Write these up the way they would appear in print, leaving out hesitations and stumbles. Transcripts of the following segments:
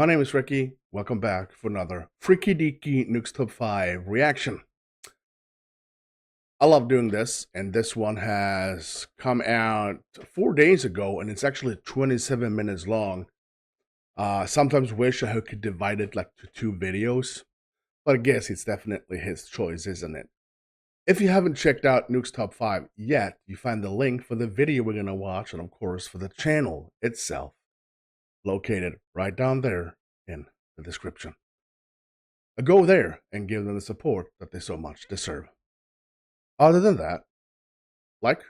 My name is Recky. Welcome back for another Freaky Deaky Nukes Top 5 reaction. I love doing this, and this one has come out 4 days ago, and it's actually 27 minutes long. Sometimes wish I could divide it like to 2 videos, but I guess it's definitely his choice, isn't it? If you haven't checked out Nukes Top 5 yet, you find the link for the video we're going to watch, and of course for the channel itself, located right down there in the description. Go there and give them the support that they so much deserve. Other than that, like,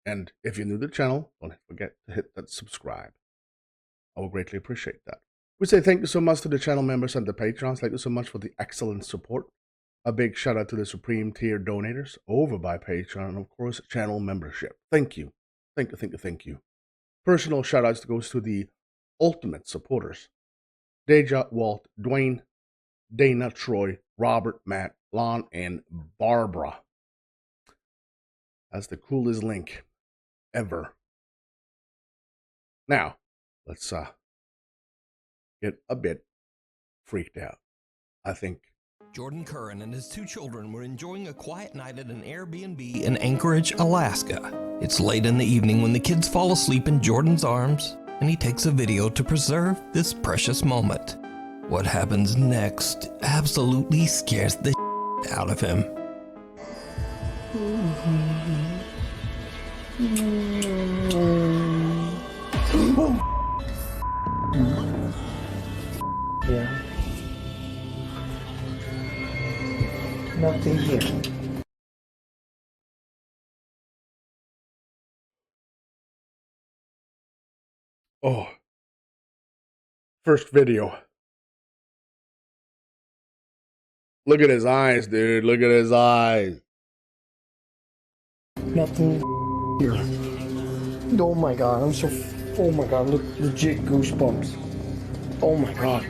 and if you're new to the channel, don't forget to hit that subscribe. I will greatly appreciate that. We say thank you so much to the channel members and the patrons. Thank you so much for the excellent support. A big shout out to the supreme tier donators over by Patreon, and of course channel membership. Thank you. Thank you. Personal shout outs goes to the ultimate supporters: Deja, Walt, Dwayne, Dana, Troy, Robert, Matt, Lon, and Barbara. That's the coolest link ever. Now, let's get a bit freaked out, I think. Jordan Curran and his 2 children were enjoying a quiet night at an Airbnb in Anchorage, Alaska. It's late in the evening when the kids fall asleep in Jordan's arms, and he takes a video to preserve this precious moment. What happens next absolutely scares the out of him. Yeah. Nothing here. Oh. First video. Look at his eyes, dude. Look at his eyes. Nothing here. Oh my god, I'm so. Oh my god, look, legit goosebumps. Oh my god.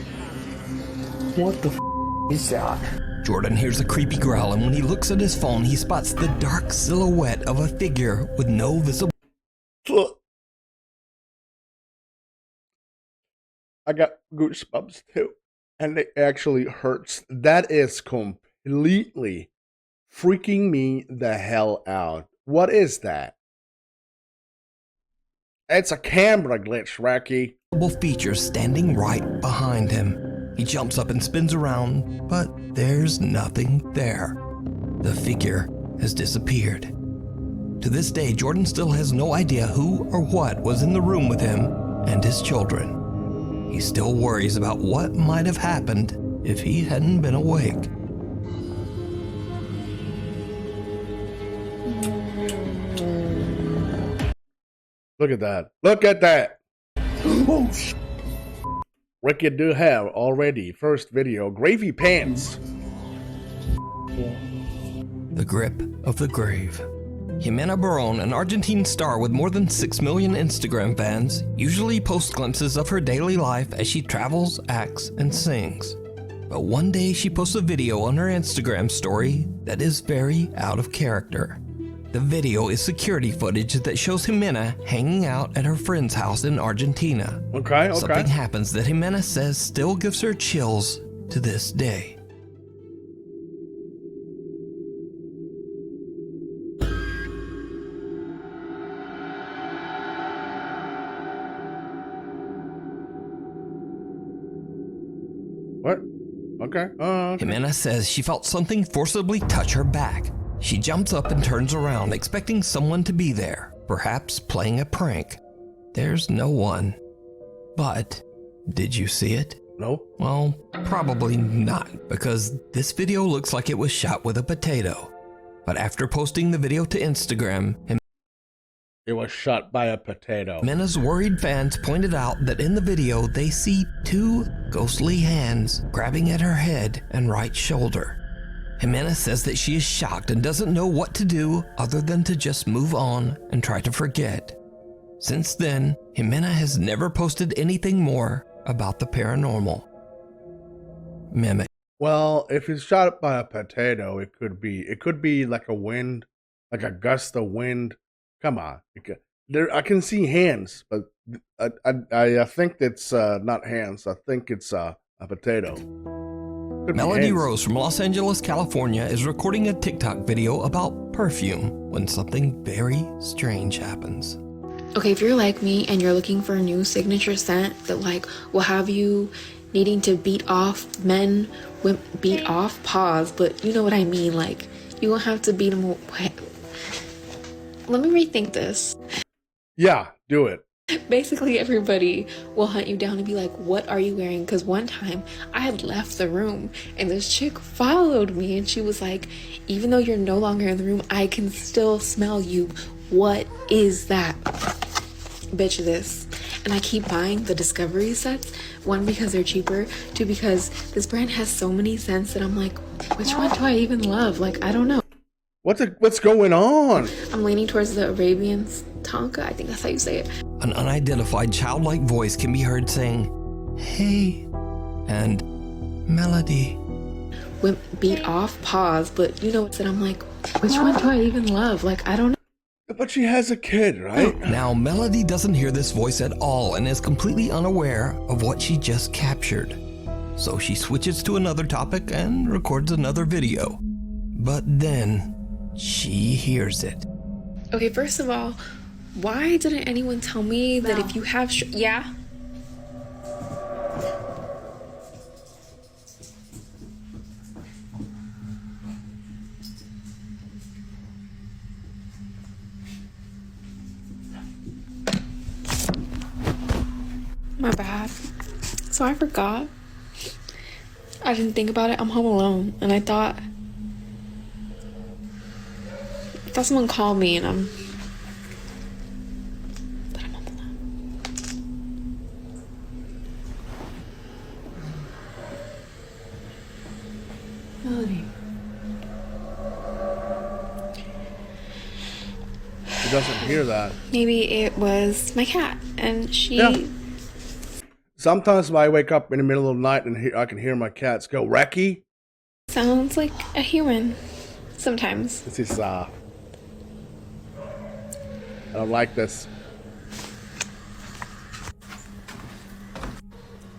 What the is that? Jordan hears a creepy growl, and when he looks at his phone, he spots the dark silhouette of a figure with no visible. Look. I got goosebumps too, and it actually hurts. That is completely freaking me the hell out. What is that? It's a camera glitch, Recky. Features standing right behind him. He jumps up and spins around, but there's nothing there. The figure has disappeared. To this day, Jordan still has no idea who or what was in the room with him and his children. He still worries about what might have happened if he hadn't been awake. Look at that. Look at that. Recky do have already first video gravy pants. The grip of the grave. Jimena Barón, an Argentine star with more than 6 million Instagram fans, usually posts glimpses of her daily life as she travels, acts, and sings. But one day she posts a video on her Instagram story that is very out of character. The video is security footage that shows Jimena hanging out at her friend's house in Argentina. Okay. Something happens that Jimena says still gives her chills to this day. What? Okay. Jimena says she felt something forcibly touch her back. She jumps up and turns around, expecting someone to be there, perhaps playing a prank. There's no one. But did you see it? No. Well, probably not, because this video looks like it was shot with a potato. But after posting the video to Instagram, It was shot by a potato. Jimena's worried fans pointed out that in the video they see 2 ghostly hands grabbing at her head and right shoulder. Jimena says that she is shocked and doesn't know what to do other than to just move on and try to forget. Since then, Jimena has never posted anything more about the paranormal. Mimic. Well, if it's shot by a potato, it could be like a wind, like a gust of wind. Come on. There, I can see hands, but I think it's not hands. I think it's a potato. Could be Melody hands. Rose from Los Angeles, California is recording a TikTok video about perfume when something very strange happens. Okay, if you're like me and you're looking for a new signature scent that like will have you needing to beat off men, beat off, pause, but you know what I mean, like you won't have to beat them away. Let me rethink this. Yeah, do it. Basically, everybody will hunt you down and be like, what are you wearing? Because one time I had left the room and this chick followed me and she was like, even though you're no longer in the room, I can still smell you. What is that? Bitch, this. And I keep buying the Discovery sets. One, because they're cheaper. Two, because this brand has so many scents that I'm like, which one do I even love? Like, I don't know. What's going on? I'm leaning towards the Arabian Tonka. I think that's how you say it. An unidentified childlike voice can be heard saying, "Hey," and "Melody." Beat off, pause, but you know what? And I'm like, which one do I even love? Like, I don't know. But she has a kid, right? Now, Melody doesn't hear this voice at all and is completely unaware of what she just captured. So she switches to another topic and records another video. But then she hears it. Okay, first of all, why didn't anyone tell me that if you have yeah? My bad. So I forgot. I didn't think about it. I'm home alone and I thought someone called me and I'm home alone. Melody. She doesn't hear that. Maybe it was my cat and she... Yeah. Sometimes when I wake up in the middle of the night and I can hear my cats go, Recky. Sounds like a human. Sometimes. This is, I don't like this.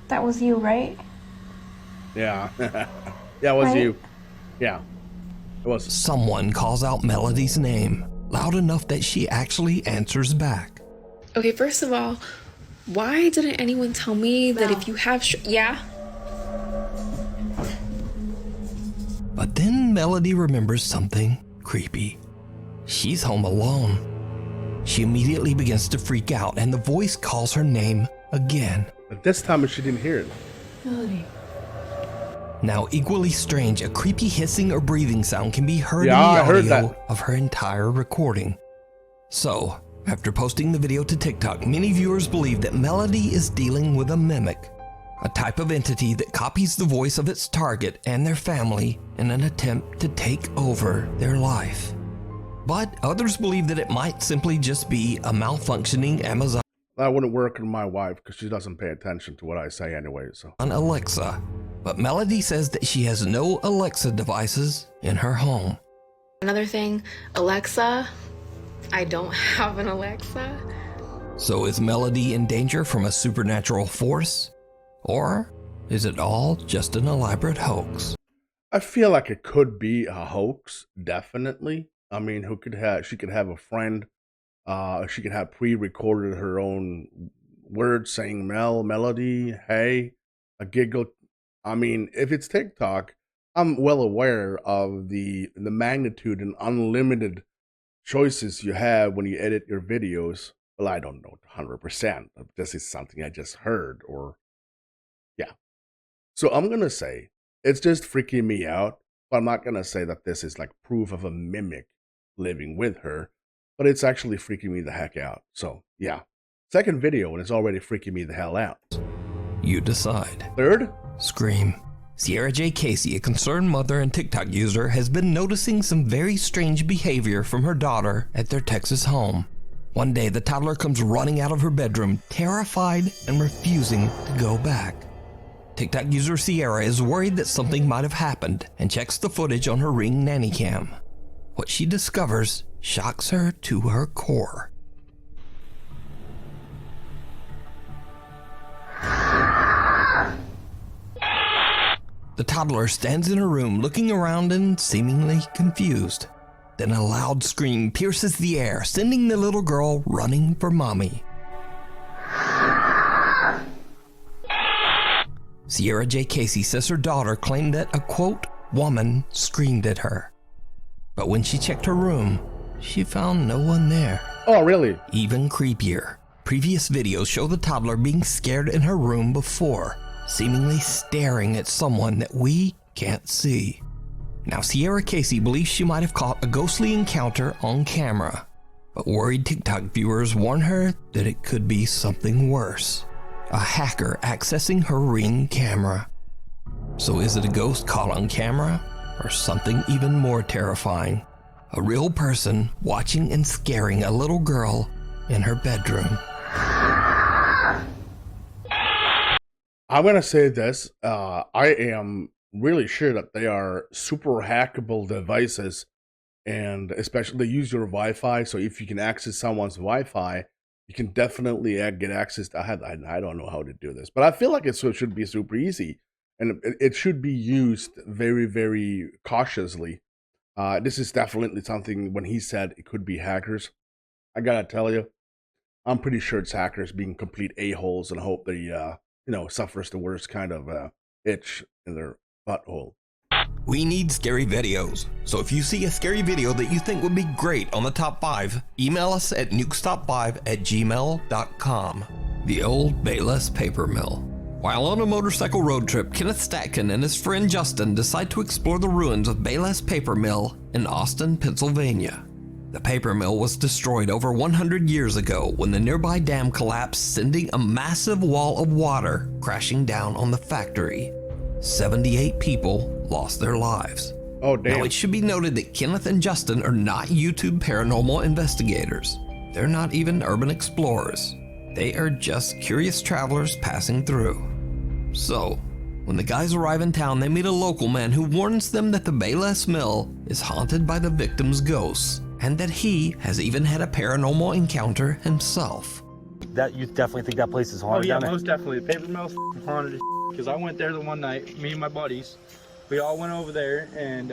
That was you, right? Yeah. Yeah, it was Right? you. Yeah. It was. Someone calls out Melody's name, loud enough that she actually answers back. Okay, first of all, why didn't anyone tell me that if you have yeah? But then Melody remembers something creepy. She's home alone. She immediately begins to freak out and the voice calls her name again. But this time she didn't hear it. Melody. Now, equally strange, a creepy hissing or breathing sound can be heard Yeah, I in the heard audio that. of her entire recording. So, after posting the video to TikTok, many viewers believe that Melody is dealing with a mimic, a type of entity that copies the voice of its target and their family in an attempt to take over their life. But others believe that it might simply just be a malfunctioning Amazon That wouldn't work on my wife because she doesn't pay attention to what I say anyway, so. Alexa. But Melody says that she has no Alexa devices in her home. Another thing, Alexa. I don't have an Alexa. So is Melody in danger from a supernatural force? Or is it all just an elaborate hoax? I feel like it could be a hoax, definitely. I mean, she could have a friend, she could have pre-recorded her own words saying melody, hey, a giggle. I mean, if it's TikTok, I'm well aware of the magnitude and unlimited choices you have when you edit your videos. Well, I don't know 100%, but this is something I just heard, or yeah. So I'm gonna say it's just freaking me out, but I'm not gonna say that this is like proof of a mimic living with her, but it's actually freaking me the heck out. So yeah, second video and it's already freaking me the hell out. You decide. Third, Scream. Sierra J. Casey, a concerned mother and TikTok user, has been noticing some very strange behavior from her daughter at their Texas home. One day, the toddler comes running out of her bedroom, terrified and refusing to go back. TikTok user Sierra is worried that something might have happened and checks the footage on her Ring Nanny Cam. What she discovers shocks her to her core. The toddler stands in her room looking around and seemingly confused. Then a loud scream pierces the air, sending the little girl running for mommy. Sierra J. Casey says her daughter claimed that a, quote, woman screamed at her. But when she checked her room, she found no one there. Oh, really? Even creepier. Previous videos show the toddler being scared in her room before, seemingly staring at someone that we can't see. Now, Sierra Casey believes she might have caught a ghostly encounter on camera, but worried TikTok viewers warn her that it could be something worse. A hacker accessing her Ring camera. So is it a ghost caught on camera, or something even more terrifying? A real person watching and scaring a little girl in her bedroom. I'm going to say this. I am really sure that they are super hackable devices, and especially they use your Wi-Fi. So if you can access someone's Wi-Fi, you can definitely get access to. I don't know how to do this, but I feel like it should be super easy, and it should be used very, very cautiously. This is definitely something. When he said it could be hackers, I gotta tell you, I'm pretty sure it's hackers being complete a-holes and hope they suffers the worst kind of itch in their butthole. We need scary videos, so if you see a scary video that you think would be great on the top 5, email us at nukestop5@gmail.com. The old Bayless paper mill. While on a motorcycle road trip, Kenneth Statkin and his friend Justin decide to explore the ruins of Bayless Paper Mill in Austin, Pennsylvania. The paper mill was destroyed over 100 years ago when the nearby dam collapsed, sending a massive wall of water crashing down on the factory. 78 people lost their lives. Oh, damn. Now, it should be noted that Kenneth and Justin are not YouTube paranormal investigators. They're not even urban explorers. They are just curious travelers passing through. So, when the guys arrive in town, they meet a local man who warns them that the Bayless Mill is haunted by the victim's ghosts, and that he has even had a paranormal encounter himself. That you definitely think that place is haunted? Oh yeah, down there? most definitely. The paper mill's haunted as because I went there the one night, me and my buddies. We all went over there and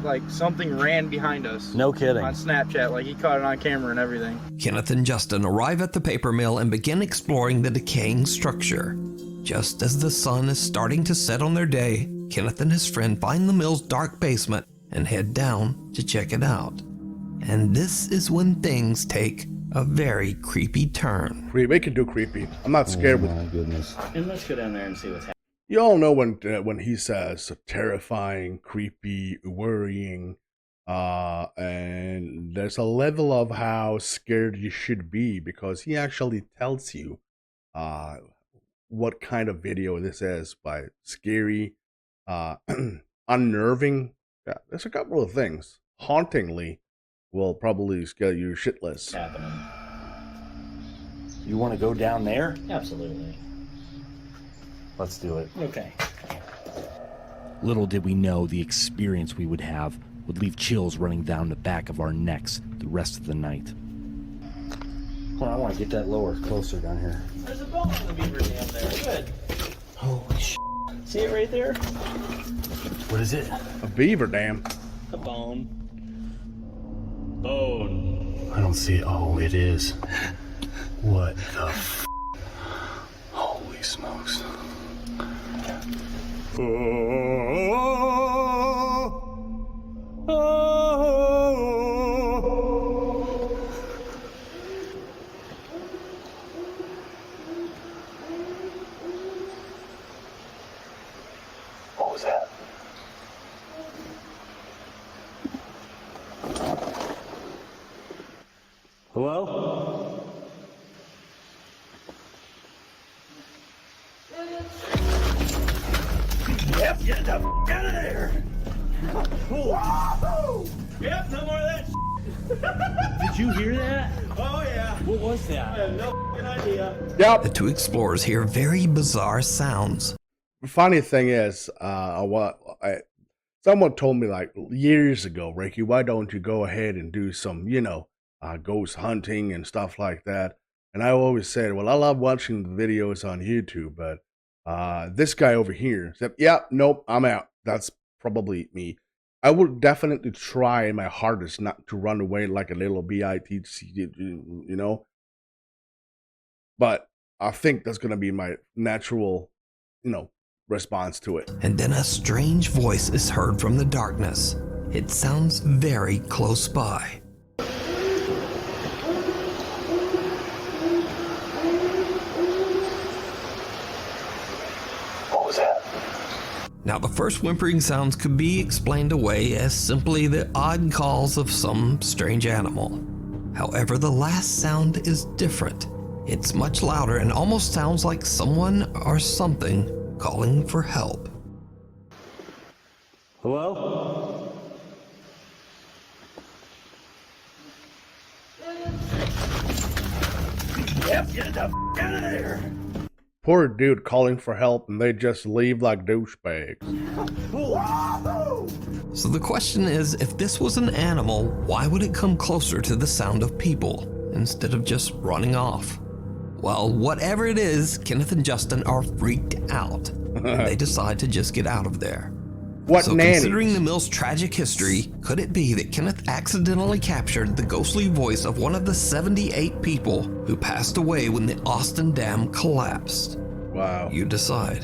like something ran behind us. No kidding. On Snapchat, like he caught it on camera and everything. Kenneth and Justin arrive at the paper mill and begin exploring the decaying structure. Just as the sun is starting to set on their day, Kenneth and his friend find the mill's dark basement and head down to check it out. And this is when things take a very creepy turn. They can do creepy. I'm not scared. Oh my goodness. And let's go down there and see what's happening. You all know when he says terrifying, creepy, worrying, and there's a level of how scared you should be because he actually tells you what kind of video this is by scary, unnerving. Yeah, there's a couple of things. Hauntingly will probably scare you shitless. Happening. You want to go down there? Absolutely. Let's do it. Okay. Little did we know the experience we would have would leave chills running down the back of our necks the rest of the night. Come on, I want to get that lower, closer down here. There's a bone in the beaver dam there. Good. Holy sh**. See it right there? What is it? A beaver dam. A bone. Bone. I don't see it. Oh, it is. What the f***? Holy smokes. What was that? Hello? Yep, get the f out of there. Whoa! Yep, no more of that. Did you hear that? Oh yeah. What was I that? have no f***ing idea. Yep. The two explorers hear very bizarre sounds. Funny thing is, someone told me like years ago, Recky, why don't you go ahead and do some, ghost hunting and stuff like that? And I always said, well, I love watching the videos on YouTube, but This guy over here said, "Yeah, nope, I'm out." That's probably me. I would definitely try my hardest not to run away like a little bitch, you know. But I think that's gonna be my natural, response to it. And then a strange voice is heard from the darkness. It sounds very close by. What was that? Now, the first whimpering sounds could be explained away as simply the odd calls of some strange animal. However, the last sound is different. It's much louder and almost sounds like someone or something calling for help. Hello? Yep, get the out of there. Poor dude calling for help, and they just leave like douchebags. Wahoo! So the question is, if this was an animal, why would it come closer to the sound of people instead of just running off? Well, whatever it is, Kenneth and Justin are freaked out, and they decide to just get out of there. What So nannies? considering the mill's tragic history, could it be that Kenneth accidentally captured the ghostly voice of one of the 78 people who passed away when the Austin Dam collapsed? Wow. You decide.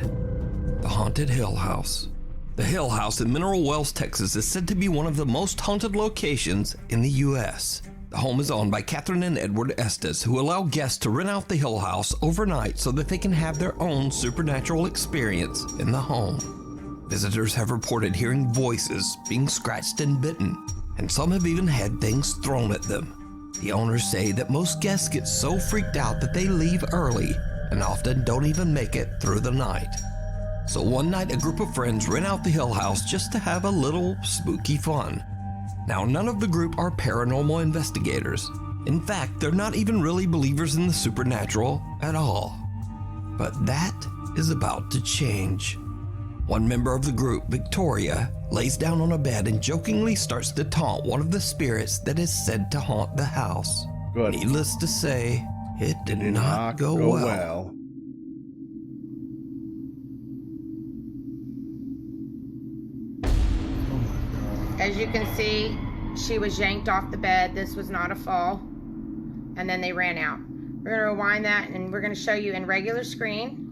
The Haunted Hill House. The Hill House in Mineral Wells, Texas is said to be one of the most haunted locations in the U.S. The home is owned by Catherine and Edward Estes, who allow guests to rent out the Hill House overnight so that they can have their own supernatural experience in the home. Visitors have reported hearing voices, being scratched and bitten, and some have even had things thrown at them. The owners say that most guests get so freaked out that they leave early and often don't even make it through the night. So one night, a group of friends rent out the Hill House just to have a little spooky fun. Now, none of the group are paranormal investigators. In fact, they're not even really believers in the supernatural at all. But that is about to change. One member of the group, Victoria, lays down on a bed and jokingly starts to taunt one of the spirits that is said to haunt the house. Good. Needless to say, it did Did not go well. As you can see, she was yanked off the bed. This was not a fall. And then they ran out. We're gonna rewind that and we're gonna show you in regular screen.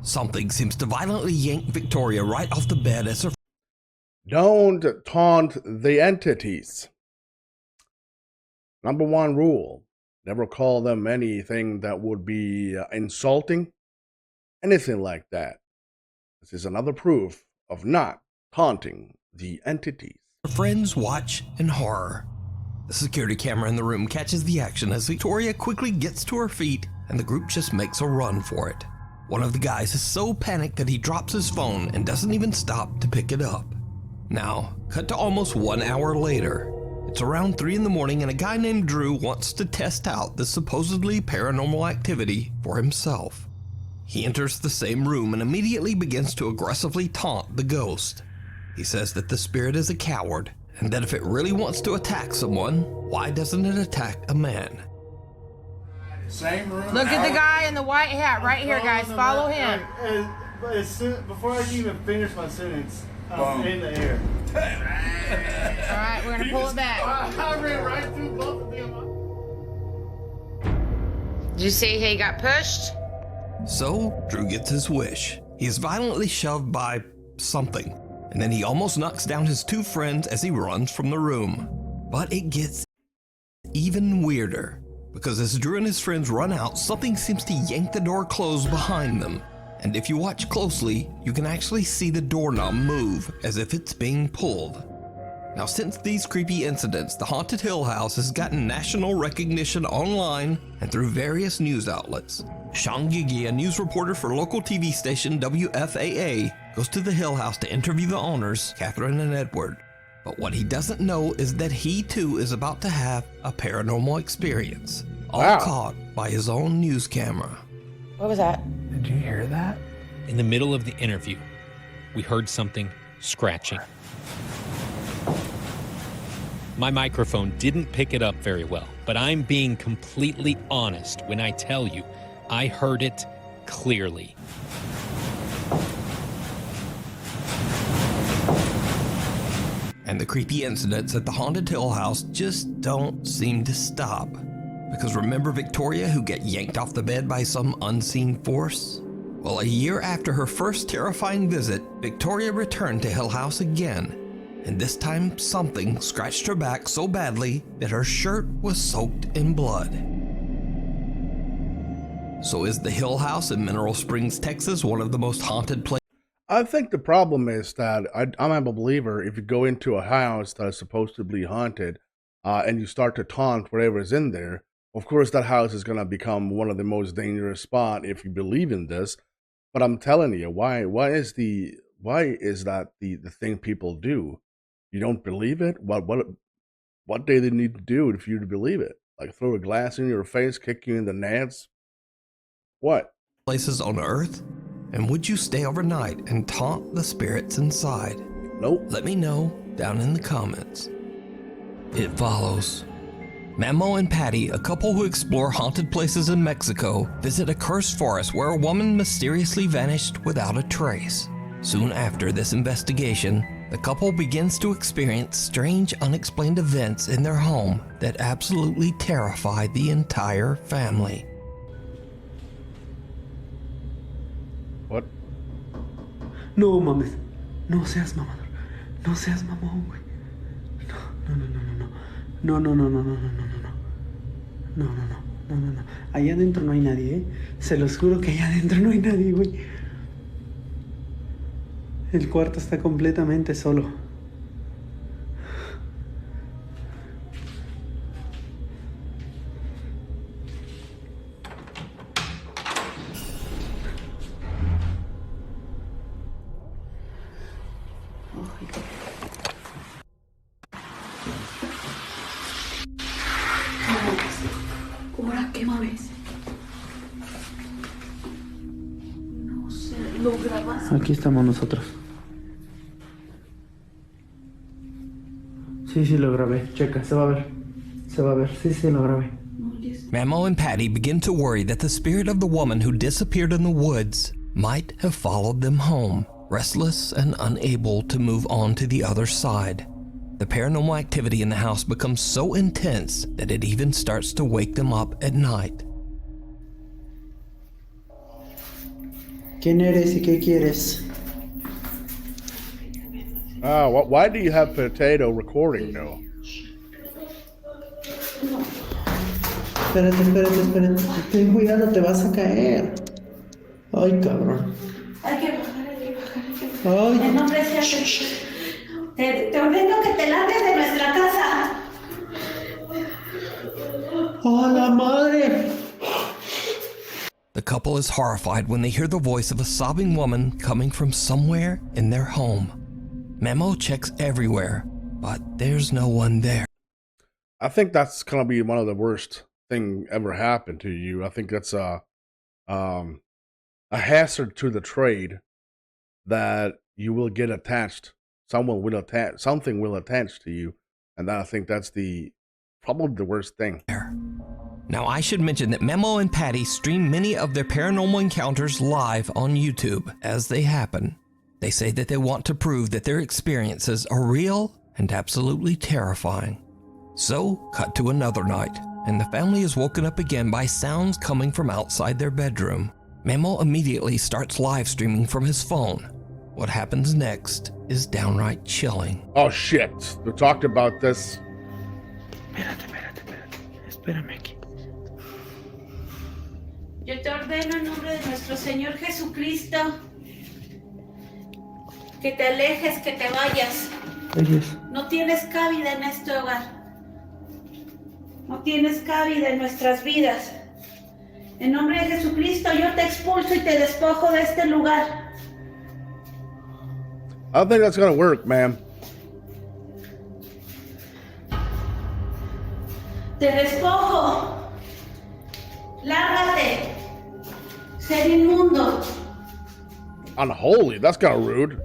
Something seems to violently yank Victoria right off the bed as her Don't taunt the entities. Number one rule: never call them anything that would be insulting, anything like that. This is another proof of not taunting the entities. friends watch in horror. The security camera in the room catches the action as Victoria quickly gets to her feet and the group just makes a run for it. One of the guys is so panicked that he drops his phone and doesn't even stop to pick it up. Now, cut to almost 1 hour later. It's around 3 in the morning and a guy named Drew wants to test out the supposedly paranormal activity for himself. He enters the same room and immediately begins to aggressively taunt the ghost. He says that the spirit is a coward and that if it really wants to attack someone, why doesn't it attack a man? Same room. Look at the guy in the white hat right here, guys. Follow him. Before I can even finish my sentence, I'm in the air. All right, we're gonna pull it back. I ran right through both of them. Did you see he got pushed? So, Drew gets his wish. He is violently shoved by something, and then he almost knocks down his 2 friends as he runs from the room. But it gets even weirder, because as Drew and his friends run out, something seems to yank the door closed behind them. And if you watch closely, you can actually see the doorknob move as if it's being pulled. Now, since these creepy incidents, the Haunted Hill House has gotten national recognition online and through various news outlets. Sean Gigi, a news reporter for local TV station WFAA, goes to the Hill House to interview the owners, Catherine and Edward. But what he doesn't know is that he too is about to have a paranormal experience, all Wow. caught by his own news camera. What was that? Did you hear that? In the middle of the interview, we heard something scratching. My microphone didn't pick it up very well, but I'm being completely honest when I tell you I heard it clearly. And the creepy incidents at the haunted Hill House just don't seem to stop. Because remember Victoria, who got yanked off the bed by some unseen force? Well, a year after her first terrifying visit, Victoria returned to Hill House again. And this time, something scratched her back so badly that her shirt was soaked in blood. So is the Hill House in Mineral Springs, Texas, one of the most haunted places? I think the problem is that I'm a believer if you go into a house that is supposed to be haunted and you start to taunt whatever is in there, of course that house is going to become one of the most dangerous spots if you believe in this. But I'm telling you, why is that the thing people do? You don't believe it? What do they need to do for you to believe it? Like throw a glass in your face, kick you in the nuts? What? Places on Earth? And would you stay overnight and taunt the spirits inside? Nope. Let me know down in the comments. It follows. Memo and Patty, a couple who explore haunted places in Mexico, visit a cursed forest where a woman mysteriously vanished without a trace. Soon after this investigation, the couple begins to experience strange, unexplained events in their home that absolutely terrify the entire family. What? No mames. No seas mamador. No seas mamón, güey. No. No. Allá adentro no hay nadie, ¿eh? Se los juro que allá adentro no hay nadie, güey. El cuarto está completamente solo. ¿Ahora qué mames? No sé, ¿lo grabas? Aquí estamos nosotros. Sí, lo grabé. Checa, se va a ver. Sí, lo grabé. Memo and Patty begin to worry that the spirit of the woman who disappeared in the woods might have followed them home, restless and unable to move on to the other side. The paranormal activity in the house becomes so intense that it even starts to wake them up at night. ¿Quién eres y qué quieres? Why do you have potato recording though? Espérate. Ten cuidado, te vas a caer. Ay, cabrón. Hay que bajar. Ay. En nombre de Jesús. Te ordeno que te largues de nuestra casa. ¡Oh, la madre! The couple is horrified when they hear the voice of a sobbing woman coming from somewhere in their home. Memo checks everywhere, but there's no one there. I think that's gonna be one of the worst thing ever happened to you. I think that's a hazard to the trade that you will get attached. Something will attach to you, and I think that's probably the worst thing. Now I should mention that Memo and Patty stream many of their paranormal encounters live on YouTube as they happen. They say that they want to prove that their experiences are real and absolutely terrifying. So, cut to another night, and the family is woken up again by sounds coming from outside their bedroom. Memo immediately starts live streaming from his phone. What happens next is downright chilling. Oh shit, we talked about this. Espérame aquí. Yo te ordeno en nombre de nuestro Señor Jesucristo que te alejes, que te vayas. Oyes. No tienes cabida en este hogar. No tienes cabida en nuestras vidas. En nombre de Jesucristo yo te expulso y te despojo de este lugar. I don't think that's gonna work, ma'am. Te despojo. Lárgate. Ser inmundo. Unholy, that's kind of rude.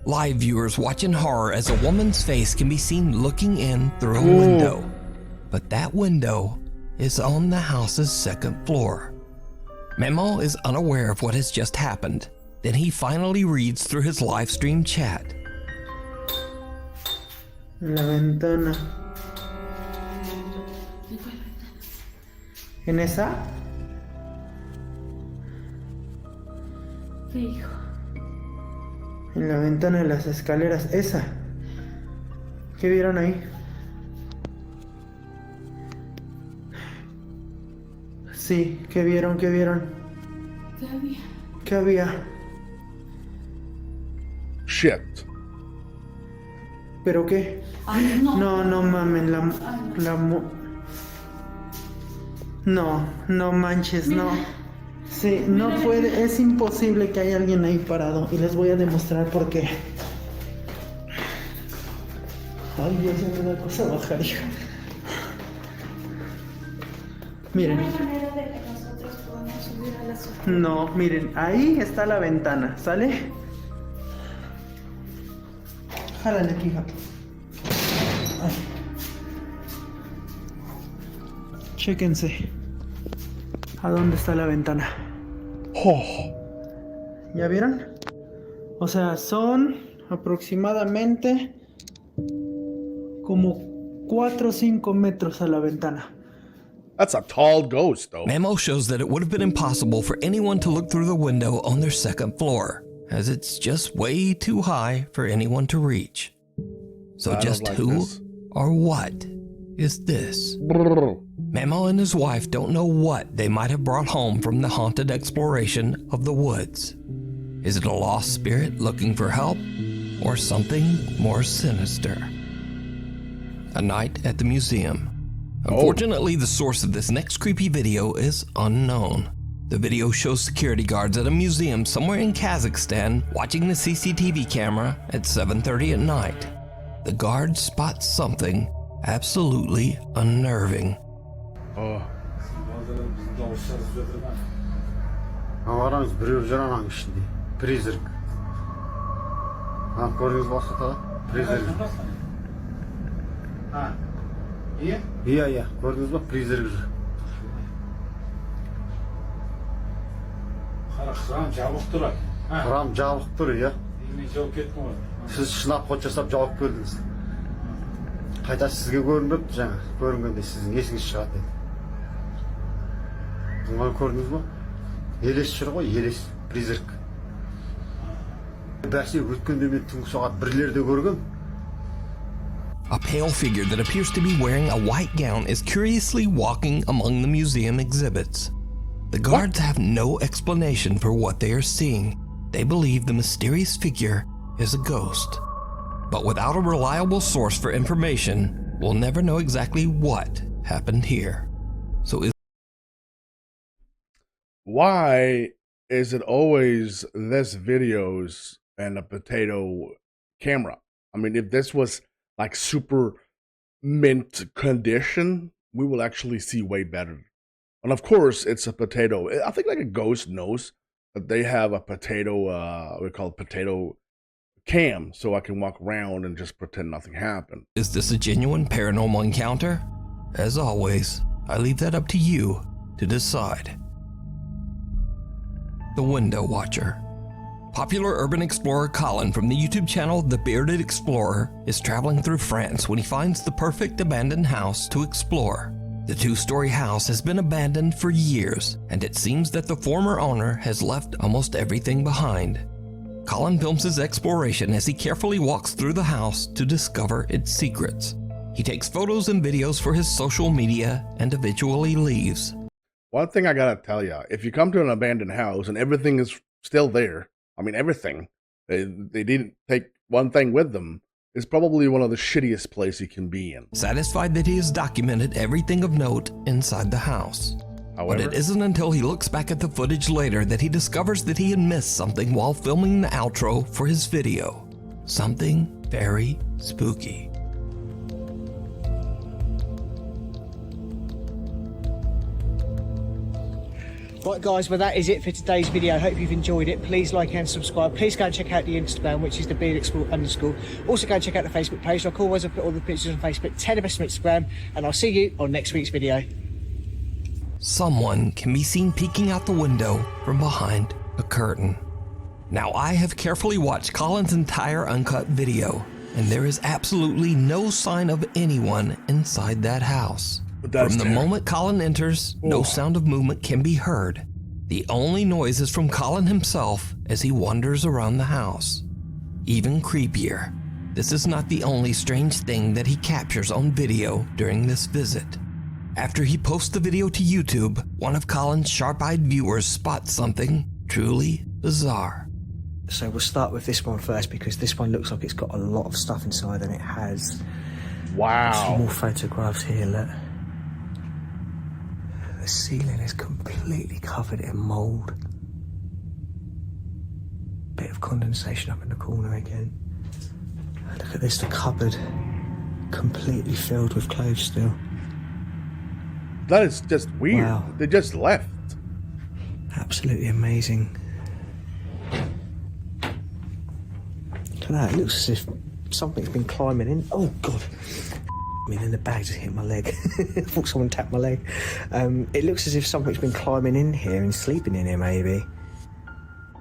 Live viewers watch in horror as a woman's face can be seen looking in through a window. But that window is on the house's second floor. Memo is unaware of what has just happened. Then he finally reads through his live stream chat. La ventana. ¿En esa? ¿Qué hijo? En la ventana de las escaleras. Esa. ¿Qué vieron ahí? Sí, ¿qué vieron? ¿Qué vieron? ¿Qué había? ¿Qué había? Shit. ¿Pero qué? Ay, no. No, no mamen, No, no manches, no. Sí, no puede, es imposible que haya alguien ahí parado. Y les voy a demostrar por qué. Ay, Dios, ya me da cosa bajar, hija. Miren. No hay manera de que nosotros podamos subir a la azotea. No, miren, ahí está la ventana, ¿sale? Jálale aquí, hija. Ay. Chéquense. ¿A dónde está la ventana? Oh. ¿Ya vieron? O sea, son aproximadamente como 4 o 5 metros a la ventana. That's a tall ghost, though. Memo shows that it would have been impossible for anyone to look through the window on their second floor, as it's just way too high for anyone to reach. So just who or what is this? Memo and his wife don't know what they might have brought home from the haunted exploration of the woods. Is it a lost spirit looking for help, or something more sinister? A night at the museum. Unfortunately, the source of this next creepy video is unknown. The video shows security guards at a museum somewhere in Kazakhstan watching the CCTV camera at 7:30 at night. The guard spots something absolutely unnerving. Avarans біреу жүр ананың ішінде. Призрак. Көрдіңіз бе осы призрак. Иә, көрдіңіз бе призрак жүр. Храм жабық тұр. Храм жабық тұр, иә. Сіз шынап ход жасап жауап келдіңіз. Қайта сізге көрінбепті жаңа. Көрінгенде сіздің есіңіз шығады деді. Бұны көрдіңіз бе? Елес жүр ғой, елес, призрак. Бәсе өткенде мен түнгі сағат 1-лерде көргем. A pale figure that appears to be wearing a white gown is curiously walking among the museum exhibits. The guards have no explanation for what they are seeing. They believe the mysterious figure is a ghost. But without a reliable source for information, we'll never know exactly what happened here. So why is it always this videos and a potato camera? I mean, if this was like super mint condition, we will actually see way better. And of course, it's a potato. I think like a ghost knows that they have a potato, we call it potato cam, so I can walk around and just pretend nothing happened. Is this a genuine paranormal encounter? As always, I leave that up to you to decide. The Window Watcher. Popular urban explorer Colin from the YouTube channel The Bearded Explorer is traveling through France when he finds the perfect abandoned house to explore. The 2-story house has been abandoned for years, and it seems that the former owner has left almost everything behind. Colin films his exploration as he carefully walks through the house to discover its secrets. He takes photos and videos for his social media and eventually leaves. One thing I gotta tell you, if you come to an abandoned house and everything is still there, I mean everything, they didn't take one thing with them, it's probably one of the shittiest places you can be in. Satisfied that he has documented everything of note inside the house. However, but it isn't until he looks back at the footage later that he discovers that he had missed something while filming the outro for his video. Something very spooky. Right guys, well that is it for today's video. I hope you've enjoyed it. Please like and subscribe. Please go and check out the Instagram, which is the _. Also go and check out the Facebook page. Like always, I'll put all the pictures on Facebook. 10 of us on Instagram, and I'll see you on next week's video. Someone can be seen peeking out the window from behind a curtain. Now, I have carefully watched Colin's entire uncut video, and there is absolutely no sign of anyone inside that house. From the moment Colin enters, no sound of movement can be heard. The only noise is from Colin himself as he wanders around the house. Even creepier, this is not the only strange thing that he captures on video during this visit. After he posts the video to YouTube, one of Colin's sharp-eyed viewers spots something truly bizarre. So we'll start with this one first, because this one looks like it's got a lot of stuff inside, and it has. Wow. A few more photographs here, look. The ceiling is completely covered in mould. Bit of condensation up in the corner again. Look at this, the cupboard completely filled with clothes still. That is just weird. Wow. They just left. Absolutely amazing. Look at that, it looks as if something's been climbing in. Oh God. I mean, in the bag just hit my leg. I thought someone tapped my leg. It looks as if something's been climbing in here and sleeping in here, maybe.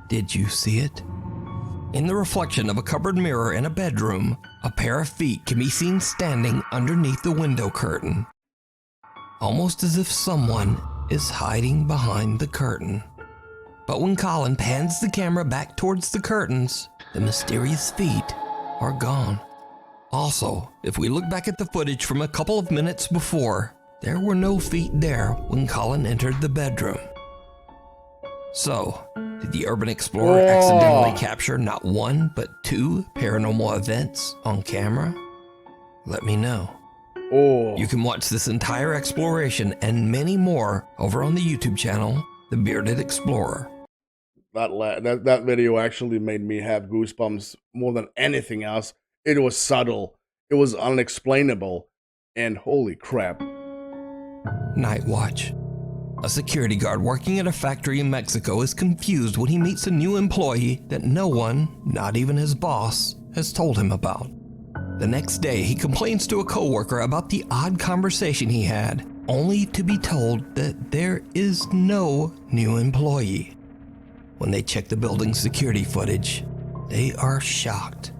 Did you see it? In the reflection of a cupboard mirror in a bedroom, a pair of feet can be seen standing underneath the window curtain. Almost as if someone is hiding behind the curtain. But when Colin pans the camera back towards the curtains, the mysterious feet are gone. Also, if we look back at the footage from a couple of minutes before, there were no feet there when Colin entered the bedroom. So, did the Urban Explorer accidentally capture not one, but 2 paranormal events on camera? Let me know. You can watch this entire exploration and many more over on the YouTube channel, The Bearded Explorer. That video actually made me have goosebumps more than anything else. It was subtle, it was unexplainable, and holy crap. Night Watch. A security guard working at a factory in Mexico is confused when he meets a new employee that no one, not even his boss, has told him about. The next day, he complains to a coworker about the odd conversation he had, only to be told that there is no new employee. When they check the building's security footage, they are shocked.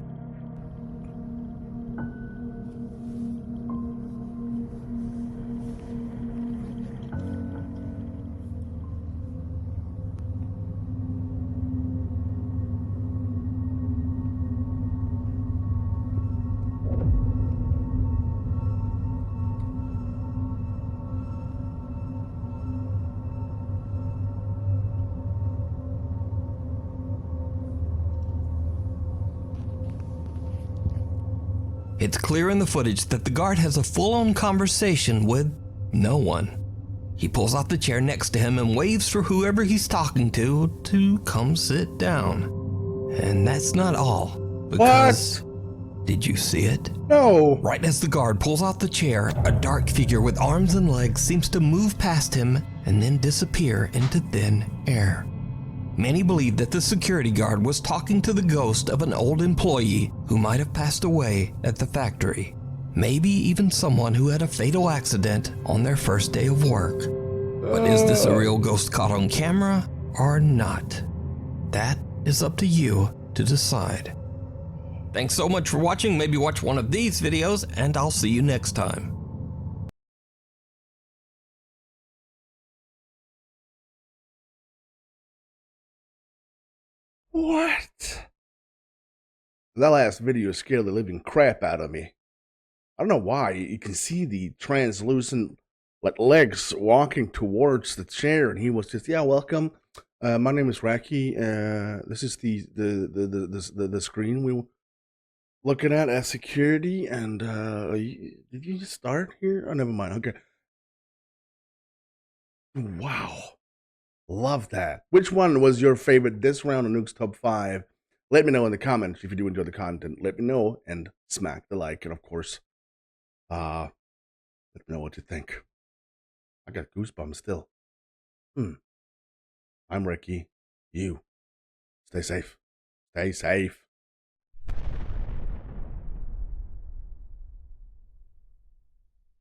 It's clear in the footage that the guard has a full-on conversation with no one. He pulls out the chair next to him and waves for whoever he's talking to come sit down. And that's not all. Because, did you see it? No. Right as the guard pulls out the chair, a dark figure with arms and legs seems to move past him and then disappear into thin air. Many believe that the security guard was talking to the ghost of an old employee who might have passed away at the factory. Maybe even someone who had a fatal accident on their first day of work. But is this a real ghost caught on camera or not? That is up to you to decide. Thanks so much for watching. Maybe watch one of these videos, and I'll see you next time. What? That last video scared the living crap out of me. I don't know why. You can see the translucent legs walking towards the chair, and he was just, yeah, welcome. My name is Recky. This is the screen we were looking at as security. And did you just start here? Oh, never mind. Okay. Wow. Love that. Which one was your favorite this round of Nuke's Top 5? Let me know in the comments if you do enjoy the content. Let me know and smack the like. And of course, let me know what you think. I got goosebumps still. I'm Recky. You stay safe. Stay safe.